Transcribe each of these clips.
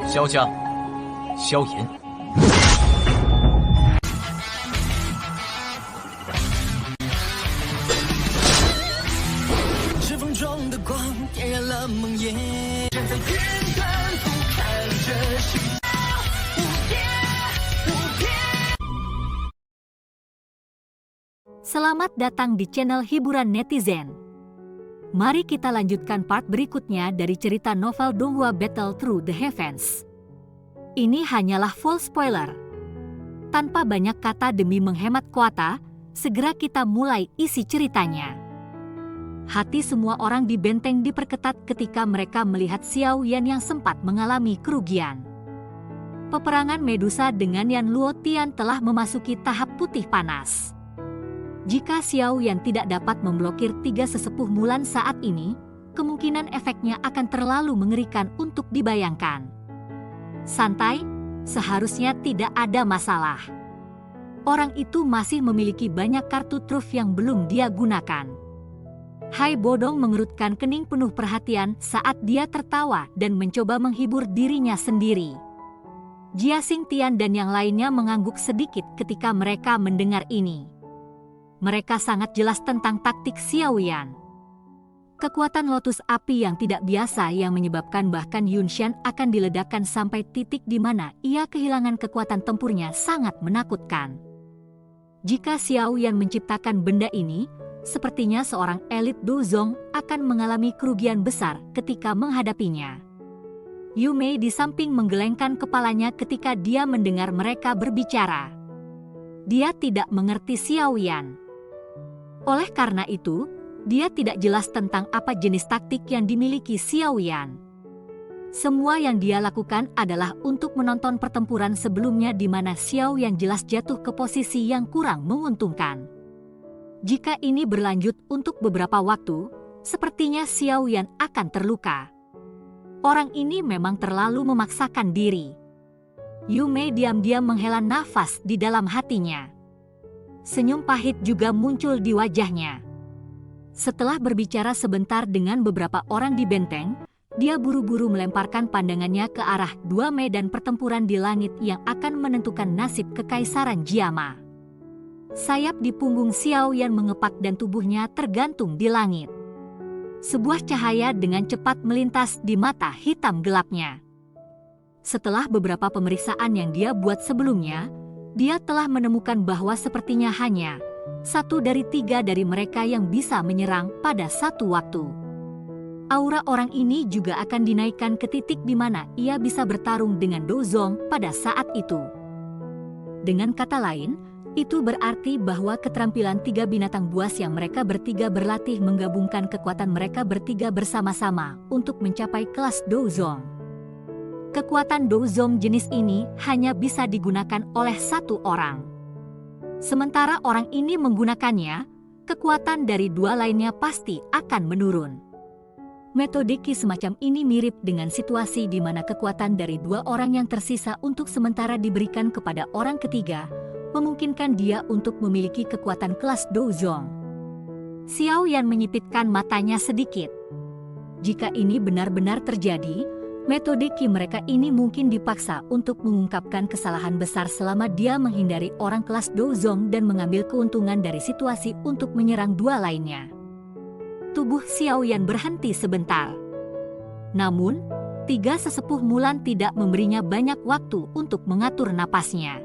萧家，萧炎。指缝中的光点燃了梦魇，站在天端俯瞰着世界无边无边。 Selamat datang di channel hiburan netizen. Mari kita lanjutkan part berikutnya dari cerita novel Donghua Battle Through the Heavens. Ini hanyalah full spoiler. Tanpa banyak kata demi menghemat kuota, segera kita mulai isi ceritanya. Hati semua orang di benteng diperketat ketika mereka melihat Xiao Yan yang sempat mengalami kerugian. Peperangan Medusa dengan Yan Luo Tian telah memasuki tahap putih panas. Jika Xiao Yan tidak dapat memblokir 3 sesepuh Mulan saat ini, kemungkinan efeknya akan terlalu mengerikan untuk dibayangkan. Santai, seharusnya tidak ada masalah. Orang itu masih memiliki banyak kartu truf yang belum dia gunakan. Hai Bodong mengerutkan kening penuh perhatian saat dia tertawa dan mencoba menghibur dirinya sendiri. Jia Xingtian dan yang lainnya mengangguk sedikit ketika mereka mendengar ini. Mereka sangat jelas tentang taktik Xiao Yan. Kekuatan lotus api yang tidak biasa yang menyebabkan bahkan Yunshan akan diledakkan sampai titik di mana ia kehilangan kekuatan tempurnya sangat menakutkan. Jika Xiao Yan menciptakan benda ini, sepertinya seorang elit Dozong akan mengalami kerugian besar ketika menghadapinya. Yu Mei di samping menggelengkan kepalanya ketika dia mendengar mereka berbicara. Dia tidak mengerti Xiao Yan. Oleh karena itu, dia tidak jelas tentang apa jenis taktik yang dimiliki Xiao Yan. Semua yang dia lakukan adalah untuk menonton pertempuran sebelumnya di mana Xiao Yan jelas jatuh ke posisi yang kurang menguntungkan. Jika ini berlanjut untuk beberapa waktu, sepertinya Xiao Yan akan terluka. Orang ini memang terlalu memaksakan diri. Yu Mei diam-diam menghela nafas di dalam hatinya. Senyum pahit juga muncul di wajahnya. Setelah berbicara sebentar dengan beberapa orang di benteng, dia buru-buru melemparkan pandangannya ke arah 2 medan pertempuran di langit yang akan menentukan nasib kekaisaran Jiama. Sayap di punggung Xiao Yan mengepak dan tubuhnya tergantung di langit. Sebuah cahaya dengan cepat melintas di mata hitam gelapnya. Setelah beberapa pemeriksaan yang dia buat sebelumnya, dia telah menemukan bahwa sepertinya hanya 1 dari 3 dari mereka yang bisa menyerang pada satu waktu. Aura orang ini juga akan dinaikkan ke titik di mana ia bisa bertarung dengan Dozong pada saat itu. Dengan kata lain, itu berarti bahwa keterampilan 3 binatang buas yang mereka bertiga berlatih menggabungkan kekuatan mereka bertiga bersama-sama untuk mencapai kelas Dozong. Kekuatan Dozong jenis ini hanya bisa digunakan oleh 1 orang. Sementara orang ini menggunakannya, kekuatan dari 2 lainnya pasti akan menurun. Metode Qi semacam ini mirip dengan situasi di mana kekuatan dari 2 orang yang tersisa untuk sementara diberikan kepada orang ketiga, memungkinkan dia untuk memiliki kekuatan kelas Dozong. Xiao Yan menyipitkan matanya sedikit. Jika ini benar-benar terjadi, metode Qi mereka ini mungkin dipaksa untuk mengungkapkan kesalahan besar selama dia menghindari orang kelas Dozong dan mengambil keuntungan dari situasi untuk menyerang 2 lainnya. Tubuh Xiao Yan berhenti sebentar. Namun, 3 sesepuh Mulan tidak memberinya banyak waktu untuk mengatur napasnya.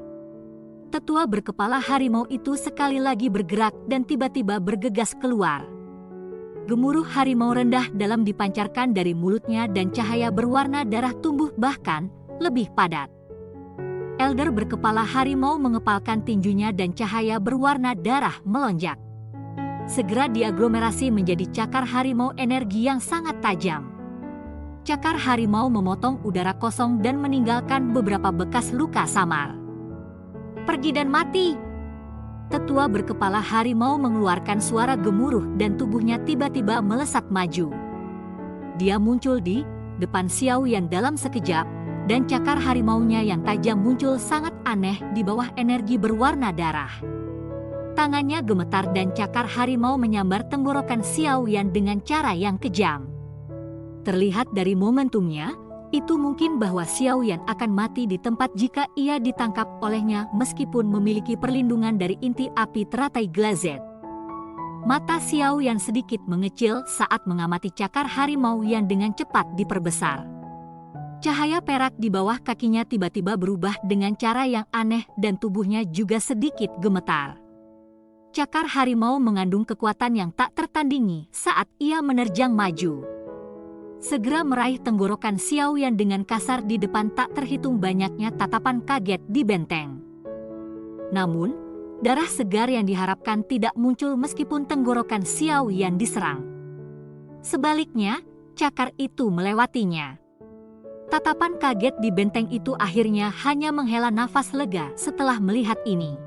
Tetua berkepala harimau itu sekali lagi bergerak dan tiba-tiba bergegas keluar. Gemuruh harimau rendah dalam dipancarkan dari mulutnya dan cahaya berwarna darah tumbuh bahkan lebih padat. Elder berkepala harimau mengepalkan tinjunya dan cahaya berwarna darah melonjak. Segera diaglomerasi menjadi cakar harimau energi yang sangat tajam. Cakar harimau memotong udara kosong dan meninggalkan beberapa bekas luka samar. Pergi dan mati! Tetua berkepala harimau mengeluarkan suara gemuruh dan tubuhnya tiba-tiba melesat maju. Dia muncul di depan Xiao Yan dalam sekejap, dan cakar harimaunya yang tajam muncul sangat aneh di bawah energi berwarna darah. Tangannya gemetar dan cakar harimau menyambar tenggorokan Xiao Yan dengan cara yang kejam. Terlihat dari momentumnya, Itu mungkin bahwa Xiaoyan akan mati di tempat jika ia ditangkap olehnya meskipun memiliki perlindungan dari inti api teratai glazed. Mata Xiaoyan sedikit mengecil saat mengamati cakar harimau yang dengan cepat diperbesar. Cahaya perak di bawah kakinya tiba-tiba berubah dengan cara yang aneh dan tubuhnya juga sedikit gemetar. Cakar harimau mengandung kekuatan yang tak tertandingi saat ia menerjang maju. Segera meraih tenggorokan Xiaoyan dengan kasar di depan tak terhitung banyaknya tatapan kaget di benteng. Namun, darah segar yang diharapkan tidak muncul meskipun tenggorokan Xiaoyan diserang. Sebaliknya, cakar itu melewatinya. Tatapan kaget di benteng itu akhirnya hanya menghela nafas lega setelah melihat ini.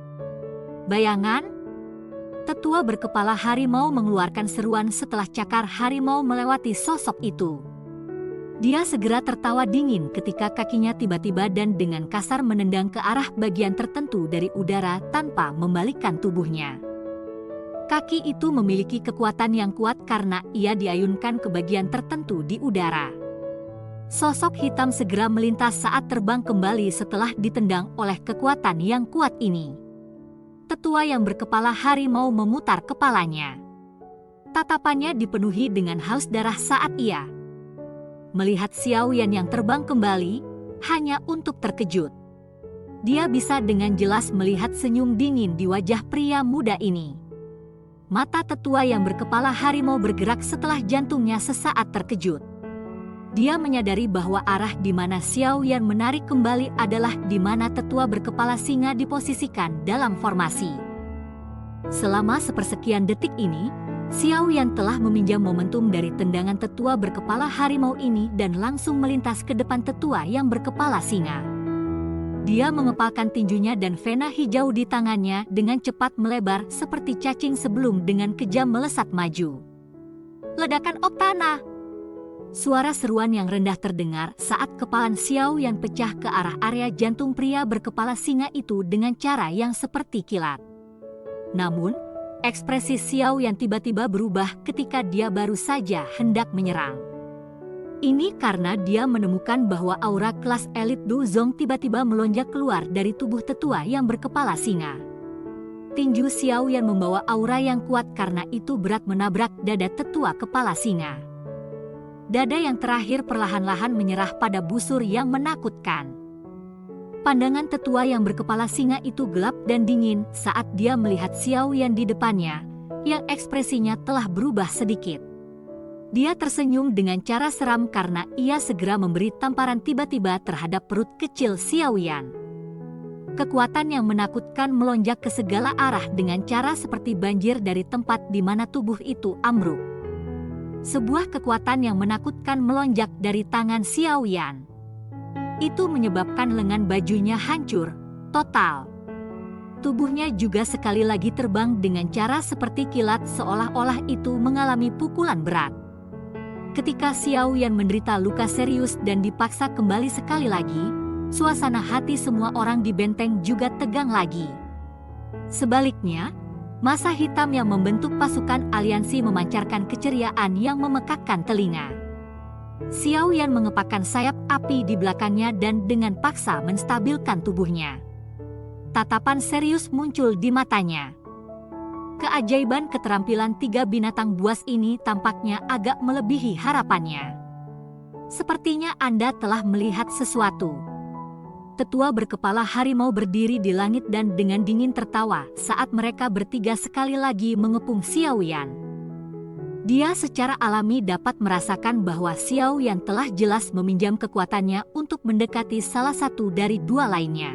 Bayangan? Tetua berkepala harimau mengeluarkan seruan setelah cakar harimau melewati sosok itu. Dia segera tertawa dingin ketika kakinya tiba-tiba dan dengan kasar menendang ke arah bagian tertentu dari udara tanpa membalikkan tubuhnya. Kaki itu memiliki kekuatan yang kuat karena ia diayunkan ke bagian tertentu di udara. Sosok hitam segera melintas saat terbang kembali setelah ditendang oleh kekuatan yang kuat ini. Tetua yang berkepala harimau memutar kepalanya. Tatapannya dipenuhi dengan haus darah saat ia melihat Xiaoyan yang terbang kembali, hanya untuk terkejut. Dia bisa dengan jelas melihat senyum dingin di wajah pria muda ini. Mata tetua yang berkepala harimau bergerak setelah jantungnya sesaat terkejut. Dia menyadari bahwa arah di mana Xiaoyan menarik kembali adalah di mana tetua berkepala singa diposisikan dalam formasi. Selama sepersekian detik ini, Xiaoyan telah meminjam momentum dari tendangan tetua berkepala harimau ini dan langsung melintas ke depan tetua yang berkepala singa. Dia mengepalkan tinjunya dan vena hijau di tangannya dengan cepat melebar seperti cacing sebelum dengan kejam melesat maju. Ledakan Oktana! Suara seruan yang rendah terdengar saat kepalan Xiaoyan pecah ke arah area jantung pria berkepala singa itu dengan cara yang seperti kilat. Namun, ekspresi Xiaoyan tiba-tiba berubah ketika dia baru saja hendak menyerang. Ini karena dia menemukan bahwa aura kelas elit Duzong tiba-tiba melonjak keluar dari tubuh tetua yang berkepala singa. Tinju Xiaoyan membawa aura yang kuat karena itu berat menabrak dada tetua kepala singa. Dada yang terakhir perlahan-lahan menyerah pada busur yang menakutkan. Pandangan tetua yang berkepala singa itu gelap dan dingin saat dia melihat Xiaoyan di depannya, yang ekspresinya telah berubah sedikit. Dia tersenyum dengan cara seram karena ia segera memberi tamparan tiba-tiba terhadap perut kecil Xiaoyan. Kekuatan yang menakutkan melonjak ke segala arah dengan cara seperti banjir dari tempat di mana tubuh itu ambruk. Sebuah kekuatan yang menakutkan melonjak dari tangan Xiaoyan. Itu menyebabkan lengan bajunya hancur total. Tubuhnya juga sekali lagi terbang dengan cara seperti kilat seolah-olah itu mengalami pukulan berat. Ketika Xiaoyan menderita luka serius dan dipaksa kembali sekali lagi, suasana hati semua orang di benteng juga tegang lagi. Sebaliknya, masa hitam yang membentuk pasukan aliansi memancarkan keceriaan yang memekakkan telinga. Xiaoyan mengepakkan sayap api di belakangnya dan dengan paksa menstabilkan tubuhnya. Tatapan serius muncul di matanya. Keajaiban keterampilan tiga binatang buas ini tampaknya agak melebihi harapannya. Sepertinya Anda telah melihat sesuatu. Tetua berkepala harimau berdiri di langit dan dengan dingin tertawa saat mereka bertiga sekali lagi mengepung Xiaoyan. Dia secara alami dapat merasakan bahwa Xiaoyan telah jelas meminjam kekuatannya untuk mendekati salah satu dari dua lainnya.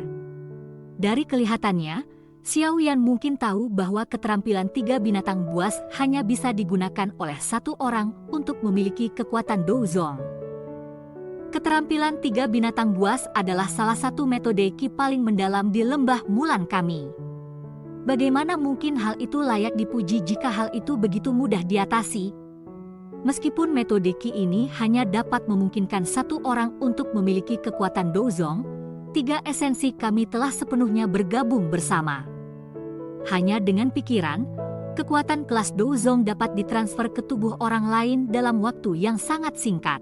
Dari kelihatannya, Xiaoyan mungkin tahu bahwa keterampilan tiga binatang buas hanya bisa digunakan oleh satu orang untuk memiliki kekuatan Douzong. Keterampilan tiga binatang buas adalah salah satu metode ki paling mendalam di lembah Mulan kami. Bagaimana mungkin hal itu layak dipuji jika hal itu begitu mudah diatasi? Meskipun metode ki ini hanya dapat memungkinkan satu orang untuk memiliki kekuatan Douzong, tiga esensi kami telah sepenuhnya bergabung bersama. Hanya dengan pikiran, kekuatan kelas Douzong dapat ditransfer ke tubuh orang lain dalam waktu yang sangat singkat.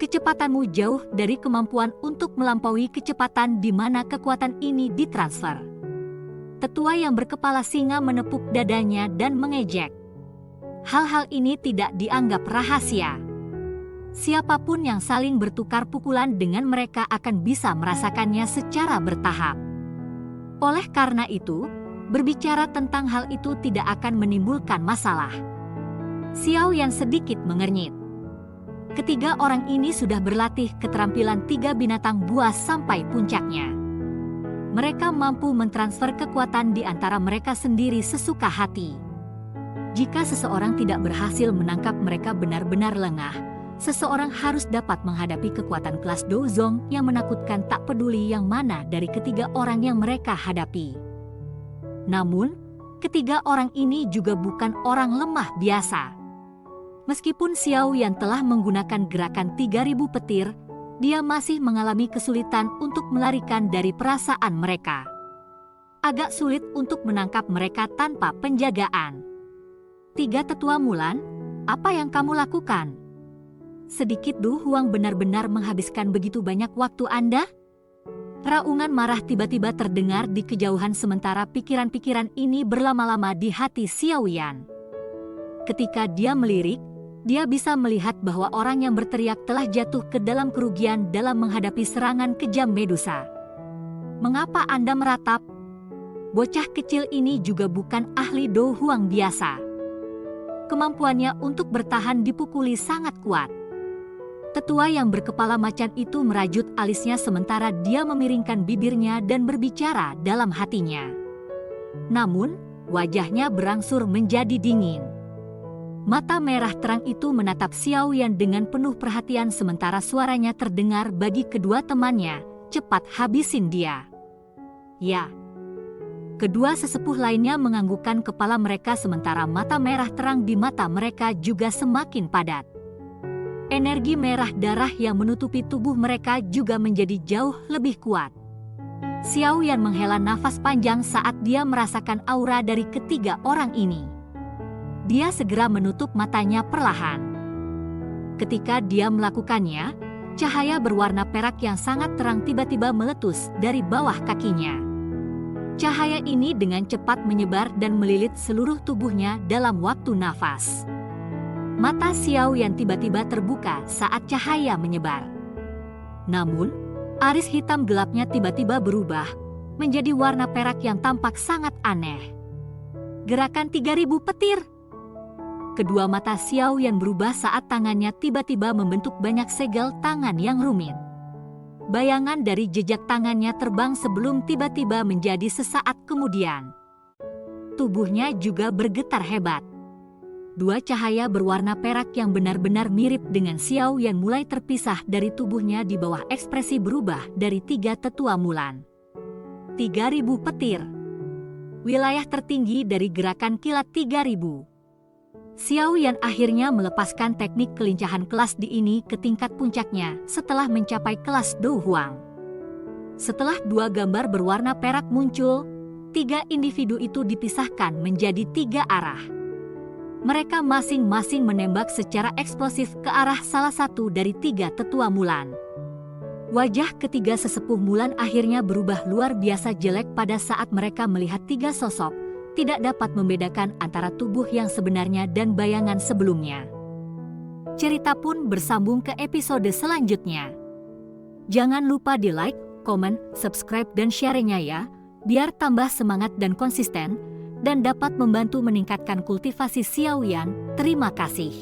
Kecepatanmu jauh dari kemampuan untuk melampaui kecepatan di mana kekuatan ini ditransfer. Tetua yang berkepala singa menepuk dadanya dan mengejek. Hal-hal ini tidak dianggap rahasia. Siapapun yang saling bertukar pukulan dengan mereka akan bisa merasakannya secara bertahap. Oleh karena itu, berbicara tentang hal itu tidak akan menimbulkan masalah. Xiao Yan sedikit mengernyit. Ketiga orang ini sudah berlatih keterampilan 3 binatang buas sampai puncaknya. Mereka mampu mentransfer kekuatan di antara mereka sendiri sesuka hati. Jika seseorang tidak berhasil menangkap mereka benar-benar lengah, seseorang harus dapat menghadapi kekuatan kelas Dozong yang menakutkan tak peduli yang mana dari ketiga orang yang mereka hadapi. Namun, ketiga orang ini juga bukan orang lemah biasa. Meskipun Xiao Yan telah menggunakan gerakan 3000 petir, dia masih mengalami kesulitan untuk melarikan dari perasaan mereka. Agak sulit untuk menangkap mereka tanpa penjagaan. 3 tetua Mulan, apa yang kamu lakukan? Sedikit Du Huang benar-benar menghabiskan begitu banyak waktu Anda? Raungan marah tiba-tiba terdengar di kejauhan sementara pikiran-pikiran ini berlama-lama di hati Xiao Yan. Ketika dia melirik, dia bisa melihat bahwa orang yang berteriak telah jatuh ke dalam kerugian dalam menghadapi serangan kejam Medusa. Mengapa Anda meratap? Bocah kecil ini juga bukan ahli Do Huang biasa. Kemampuannya untuk bertahan dipukuli sangat kuat. Tetua yang berkepala macan itu merajut alisnya sementara dia memiringkan bibirnya dan berbicara dalam hatinya. Namun, wajahnya berangsur menjadi dingin. Mata merah terang itu menatap Xiao Yan dengan penuh perhatian sementara suaranya terdengar bagi kedua temannya, cepat habisin dia. Ya. Kedua sesepuh lainnya menganggukkan kepala mereka sementara mata merah terang di mata mereka juga semakin padat. Energi merah darah yang menutupi tubuh mereka juga menjadi jauh lebih kuat. Xiao Yan menghela nafas panjang saat dia merasakan aura dari ketiga orang ini. Dia segera menutup matanya perlahan. Ketika dia melakukannya, cahaya berwarna perak yang sangat terang tiba-tiba meletus dari bawah kakinya. Cahaya ini dengan cepat menyebar dan melilit seluruh tubuhnya dalam waktu nafas. Mata Xiao Yan tiba-tiba terbuka saat cahaya menyebar. Namun, aris hitam gelapnya tiba-tiba berubah menjadi warna perak yang tampak sangat aneh. Gerakan 3000 petir. Kedua mata Xiao Yan berubah saat tangannya tiba-tiba membentuk banyak segel tangan yang rumit. Bayangan dari jejak tangannya terbang sebelum tiba-tiba menjadi sesaat kemudian. Tubuhnya juga bergetar hebat. 2 cahaya berwarna perak yang benar-benar mirip dengan Xiao Yan mulai terpisah dari tubuhnya di bawah ekspresi berubah dari 3 tetua Mulan. 3000 petir. Wilayah tertinggi dari gerakan kilat 3000. Xiao Yan akhirnya melepaskan teknik kelincahan kelas D ini ke tingkat puncaknya setelah mencapai kelas Do Huang. Setelah 2 gambar berwarna perak muncul, 3 individu itu dipisahkan menjadi 3 arah. Mereka masing-masing menembak secara eksplosif ke arah salah satu dari 3 tetua Mulan. Wajah ketiga sesepuh Mulan akhirnya berubah luar biasa jelek pada saat mereka melihat 3 sosok, tidak dapat membedakan antara tubuh yang sebenarnya dan bayangan sebelumnya. Cerita pun bersambung ke episode selanjutnya. Jangan lupa di like, komen, subscribe dan share-nya ya, biar tambah semangat dan konsisten, dan dapat membantu meningkatkan kultivasi Xiao Yan. Terima kasih.